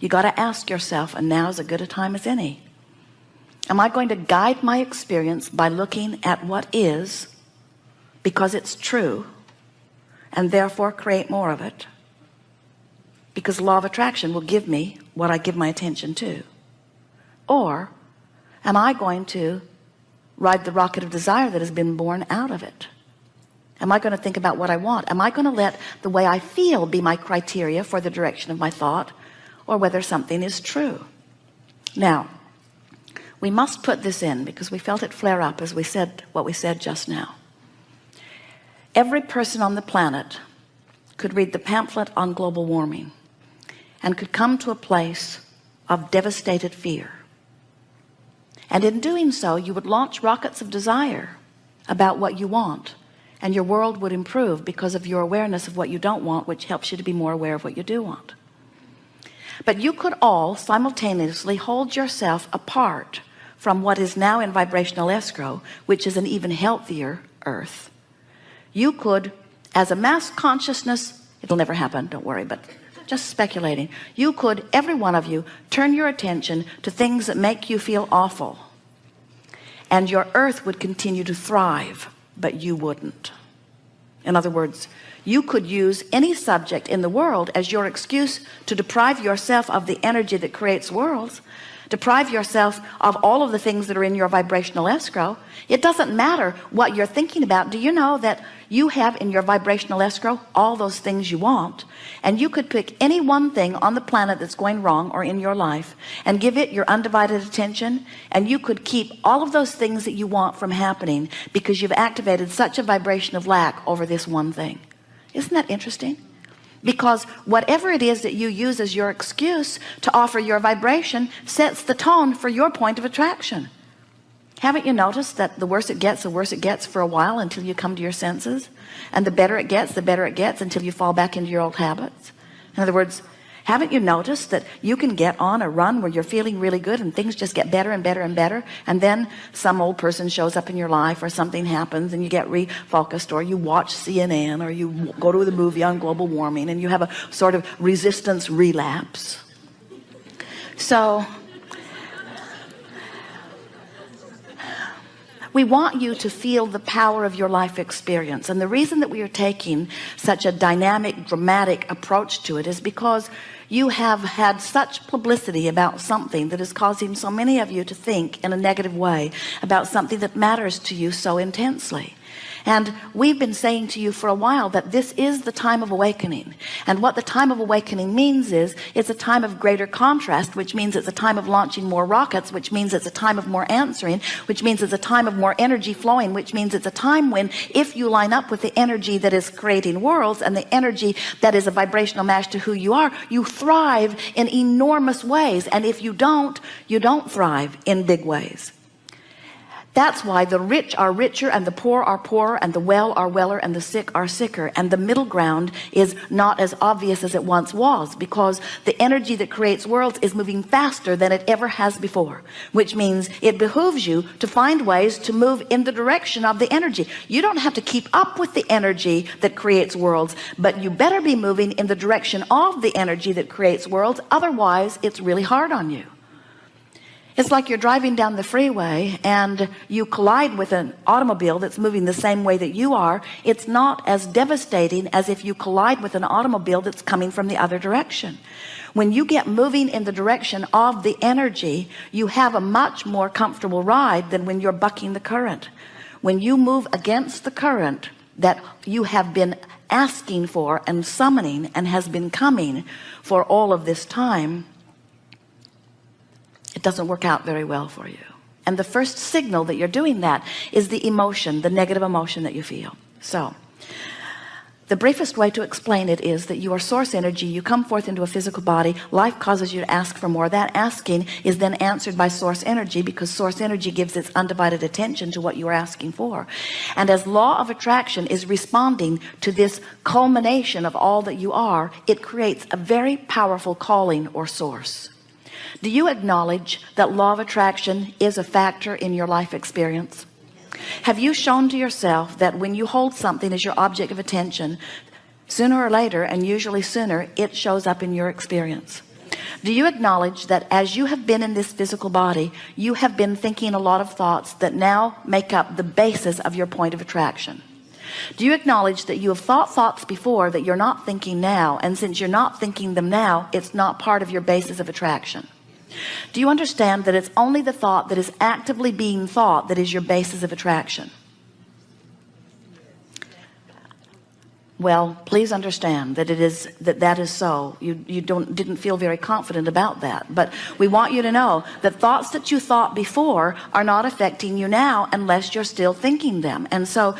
You got to ask yourself, and now is as good a time as any, am I going to guide my experience by looking at what is, because it's true, and therefore create more of it? Because law of attraction will give me what I give my attention to. Or am I going to ride the rocket of desire that has been born out of it? Am I going to think about what I want? Am I going to let the way I feel be my criteria for the direction of my thought, or whether something is true? Now, we must put this in because we felt it flare up as we said what we said just now. Every person on the planet could read the pamphlet on global warming and could come to a place of devastated fear. And in doing so, you would launch rockets of desire about what you want, and your world would improve because of your awareness of what you don't want, which helps you to be more aware of what you do want. But you could all simultaneously hold yourself apart from what is now in vibrational escrow, which is an even healthier earth. You could, as a mass consciousness, it'll never happen, don't worry, but just speculating, you could, every one of you, turn your attention to things that make you feel awful, and your earth would continue to thrive, but you wouldn't. In other words, you could use any subject in the world as your excuse to deprive yourself of the energy that creates worlds, deprive yourself of all of the things that are in your vibrational escrow. It doesn't matter what you're thinking about. Do you know that you have in your vibrational escrow all those things you want, and you could pick any one thing on the planet that's going wrong or in your life and give it your undivided attention, and you could keep all of those things that you want from happening because you've activated such a vibration of lack over this one thing. Isn't that interesting? Because whatever it is that you use as your excuse to offer your vibration sets the tone for your point of attraction. Haven't you noticed that the worse it gets, the worse it gets for a while until you come to your senses? And the better it gets, the better it gets until you fall back into your old habits. In other words, haven't you noticed that you can get on a run where you're feeling really good and things just get better and better and better, and then some old person shows up in your life, or something happens and you get refocused, or you watch CNN, or you go to the movie on global warming and you have a sort of resistance relapse? So we want you to feel the power of your life experience, and the reason that we are taking such a dynamic, dramatic approach to it is because you have had such publicity about something that is causing so many of you to think in a negative way about something that matters to you so intensely. And we've been saying to you for a while that this is the time of awakening. And what the time of awakening means is it's a time of greater contrast, which means it's a time of launching more rockets, which means it's a time of more answering, which means it's a time of more energy flowing, which means it's a time when, if you line up with the energy that is creating worlds and the energy that is a vibrational match to who you are, you thrive in enormous ways. And if you don't thrive in big ways. That's why the rich are richer and the poor are poorer and the well are weller and the sick are sicker, and the middle ground is not as obvious as it once was, because the energy that creates worlds is moving faster than it ever has before, which means it behooves you to find ways to move in the direction of the energy. You don't have to keep up with the energy that creates worlds, but you better be moving in the direction of the energy that creates worlds. Otherwise, it's really hard on you. It's like you're driving down the freeway and you collide with an automobile that's moving the same way that you are. It's not as devastating as if you collide with an automobile that's coming from the other direction. When you get moving in the direction of the energy, you have a much more comfortable ride than when you're bucking the current. When you move against the current that you have been asking for and summoning and has been coming for all of this time, it doesn't work out very well for you. And the first signal that you're doing that is the emotion, the negative emotion that you feel. So the briefest way to explain it is that you are source energy. You come forth into a physical body. Life causes you to ask for more. That asking is then answered by source energy, because source energy gives its undivided attention to what you are asking for. And as law of attraction is responding to this culmination of all that you are, it creates a very powerful calling or source. Do you acknowledge that law of attraction is a factor in your life experience? Have you shown to yourself that when you hold something as your object of attention, sooner or later, and usually sooner, it shows up in your experience? Do you acknowledge that as you have been in this physical body, you have been thinking a lot of thoughts that now make up the basis of your point of attraction? Do you acknowledge that you have thought thoughts before that you're not thinking now, and since you're not thinking them now, it's not part of your basis of attraction? Do you understand that it's only the thought that is actively being thought that is your basis of attraction? Well, please understand that that is so. You didn't feel very confident about that, but we want you to know that thoughts that you thought before are not affecting you now unless you're still thinking them. And so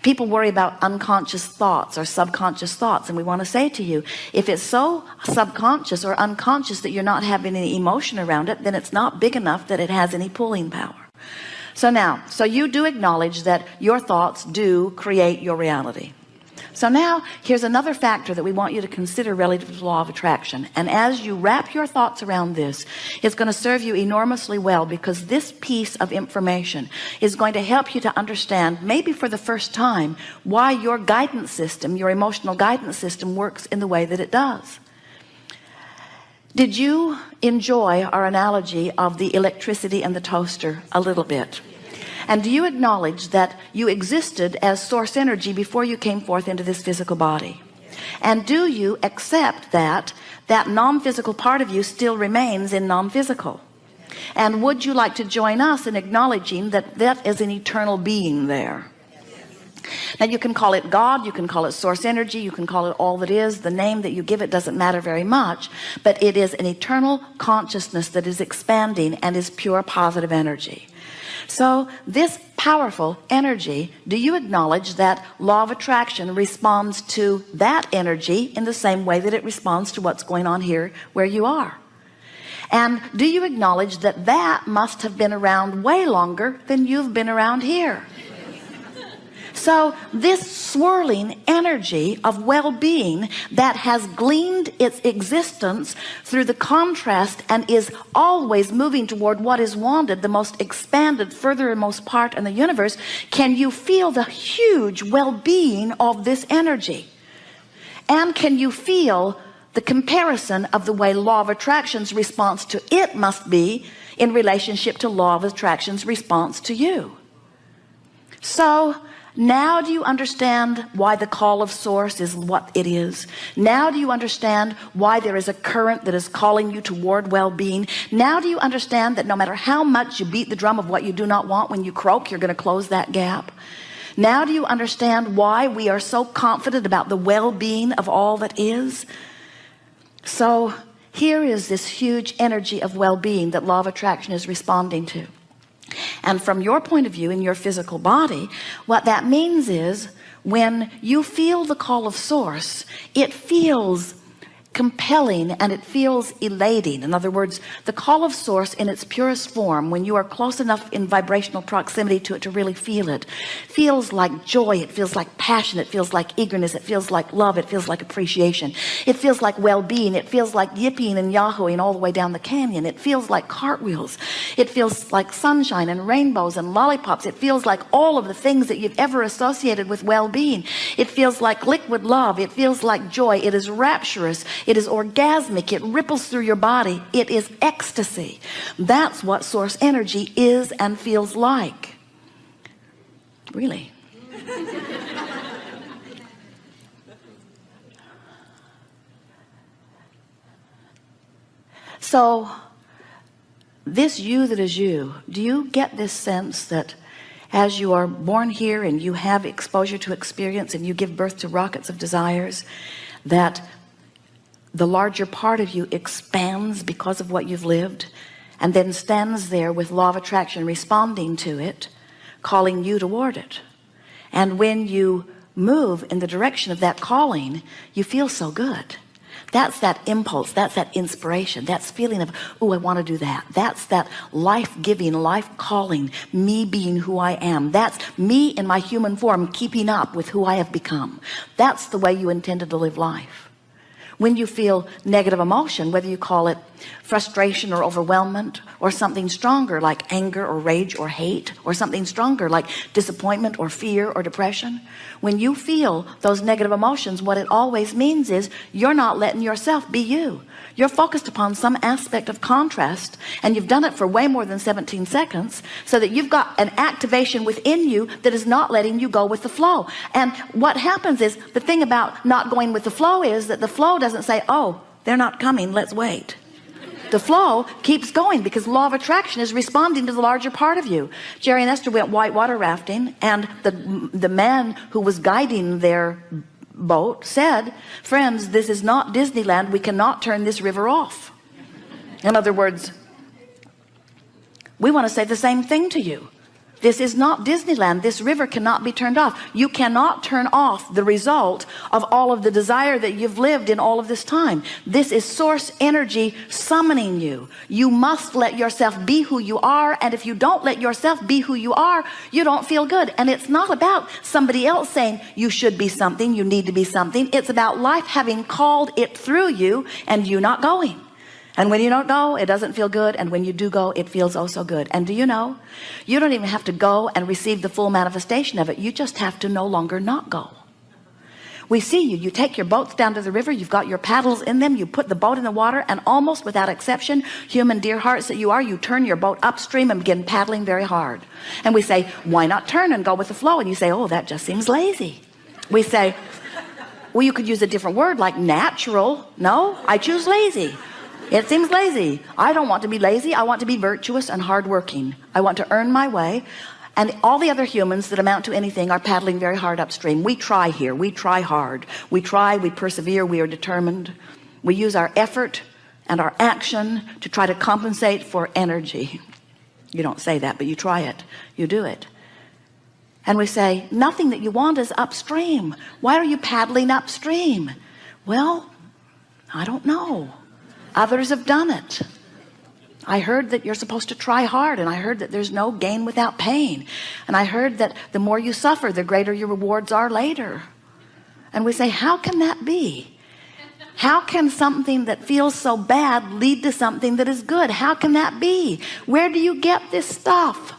people worry about unconscious thoughts or subconscious thoughts, and we want to say to you, if it's so subconscious or unconscious that you're not having any emotion around it, then it's not big enough that it has any pulling power. So you do acknowledge that your thoughts do create your reality. So now here's another factor that we want you to consider relative to the law of attraction. And as you wrap your thoughts around this, it's going to serve you enormously well, because this piece of information is going to help you to understand, maybe for the first time, why your guidance system, your emotional guidance system, works in the way that it does. Did you enjoy our analogy of the electricity and the toaster a little bit? And do you acknowledge that you existed as source energy before you came forth into this physical body? And do you accept that that non-physical part of you still remains in non-physical? And would you like to join us in acknowledging that that is an eternal being there? Now, you can call it God, you can call it source energy, you can call it all that is. The name that you give it doesn't matter very much, but it is an eternal consciousness that is expanding and is pure positive energy. So this powerful energy, do you acknowledge that law of attraction responds to that energy in the same way that it responds to what's going on here where you are? And do you acknowledge that that must have been around way longer than you've been around here? So this swirling energy of well-being that has gleaned its existence through the contrast and is always moving toward what is wanted, the most expanded, furthermost part in the universe, can you feel the huge well-being of this energy? And can you feel the comparison of the way law of attraction's response to it must be in relationship to law of attraction's response to you? So now do you understand why the call of source is what it is? Now do you understand why there is a current that is calling you toward well-being? Now do you understand that no matter how much you beat the drum of what you do not want, when you croak, you're going to close that gap? Now do you understand why we are so confident about the well-being of all that is? So here is this huge energy of well-being that law of attraction is responding to. And from your point of view in your physical body, what that means is when you feel the call of source, it feels compelling and it feels elating. In other words, the call of source in its purest form, when you are close enough in vibrational proximity to it to really feel it, feels like joy, it feels like passion, it feels like eagerness, it feels like love, it feels like appreciation, it feels like well-being, it feels like yipping and yahooing all the way down the canyon, it feels like cartwheels, it feels like sunshine and rainbows and lollipops, it feels like all of the things that you've ever associated with well-being. It feels like liquid love, it feels like joy, it is rapturous, it is orgasmic, it ripples through your body, it is ecstasy. That's what source energy is and feels like. Really. So this you that is you, do you get this sense that as you are born here and you have exposure to experience and you give birth to rockets of desires, that the larger part of you expands because of what you've lived, and then stands there with law of attraction responding to it, calling you toward it? And when you move in the direction of that calling, you feel so good. That's that impulse, that's that inspiration, that's feeling of, oh, I want to do that. That's that life-giving, life-calling, me being who I am. That's me in my human form keeping up with who I have become. That's the way you intended to live life. When you feel negative emotion, whether you call it frustration or overwhelmment, or something stronger like anger or rage or hate, or something stronger like disappointment or fear or depression, when you feel those negative emotions, what it always means is you're not letting yourself be you. You're focused upon some aspect of contrast, and you've done it for way more than 17 seconds, so that you've got an activation within you that is not letting you go with the flow. And what happens is, the thing about not going with the flow is that the flow doesn't say, oh, they're not coming, let's wait. The flow keeps going, because law of attraction is responding to the larger part of you. Jerry and Esther went whitewater rafting, and the man who was guiding their boat said, friends, this is not Disneyland. We cannot turn this river off. In other words, we want to say the same thing to you. This is not Disneyland. This river cannot be turned off. You cannot turn off the result of all of the desire that you've lived in all of this time. This is source energy summoning you. You must let yourself be who you are. And if you don't let yourself be who you are, you don't feel good. And it's not about somebody else saying you should be something, you need to be something. It's about life having called it through you and you not going. And when you don't go, it doesn't feel good. And when you do go, it feels oh so good. And do you know, you don't even have to go and receive the full manifestation of it. You just have to no longer not go. We see you. You take your boats down to the river. You've got your paddles in them. You put the boat in the water, and almost without exception, human dear hearts that you are, you turn your boat upstream and begin paddling very hard. And we say, why not turn and go with the flow? And you say, oh, that just seems lazy. We say, well, you could use a different word like natural. No, I choose lazy. It seems lazy. I don't want to be lazy. I want to be virtuous and hardworking. I want to earn my way. And all the other humans that amount to anything are paddling very hard upstream. We try here. We try hard. We try, we persevere, we are determined. We use our effort and our action to try to compensate for energy. You don't say that, but you try it. You do it. And we say, nothing that you want is upstream. Why are you paddling upstream? Well, I don't know. Others have done it. I heard that you're supposed to try hard, and I heard that there's no gain without pain, and I heard that the more you suffer, the greater your rewards are later. And we say, how can that be? How can something that feels so bad lead to something that is good? How can that be? Where do you get this stuff?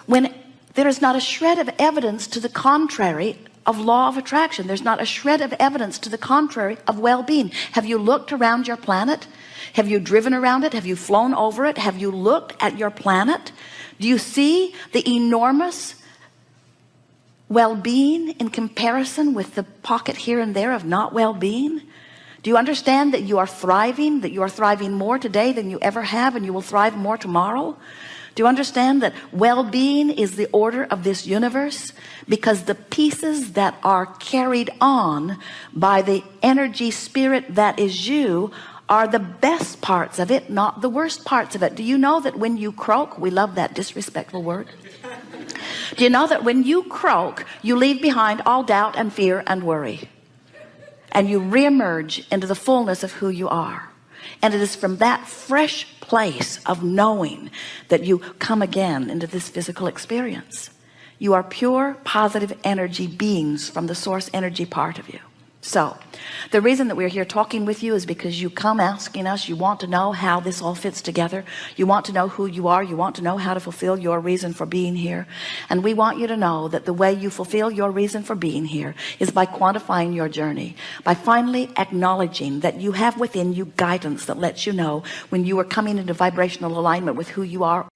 When there is not a shred of evidence to the contrary of law of attraction. There's not a shred of evidence to the contrary of well-being. Have you looked around your planet? Have you driven around it? Have you flown over it? Have you looked at your planet? Do you see the enormous well-being in comparison with the pocket here and there of not well-being? Do you understand that you are thriving, that you are thriving more today than you ever have, and you will thrive more tomorrow? Do you understand that well-being is the order of this universe? Because the pieces that are carried on by the energy spirit that is you are the best parts of it, not the worst parts of it. Do you know that when you croak, we love that disrespectful word. Do you know that when you croak, you leave behind all doubt and fear and worry, and you reemerge into the fullness of who you are? And it is from that fresh place of knowing that you come again into this physical experience. You are pure positive energy beings from the source energy part of you. So the reason that we're here talking with you is because you come asking us, you want to know how this all fits together. You want to know who you are. You want to know how to fulfill your reason for being here. And we want you to know that the way you fulfill your reason for being here is by quantifying your journey, by finally acknowledging that you have within you guidance that lets you know when you are coming into vibrational alignment with who you are.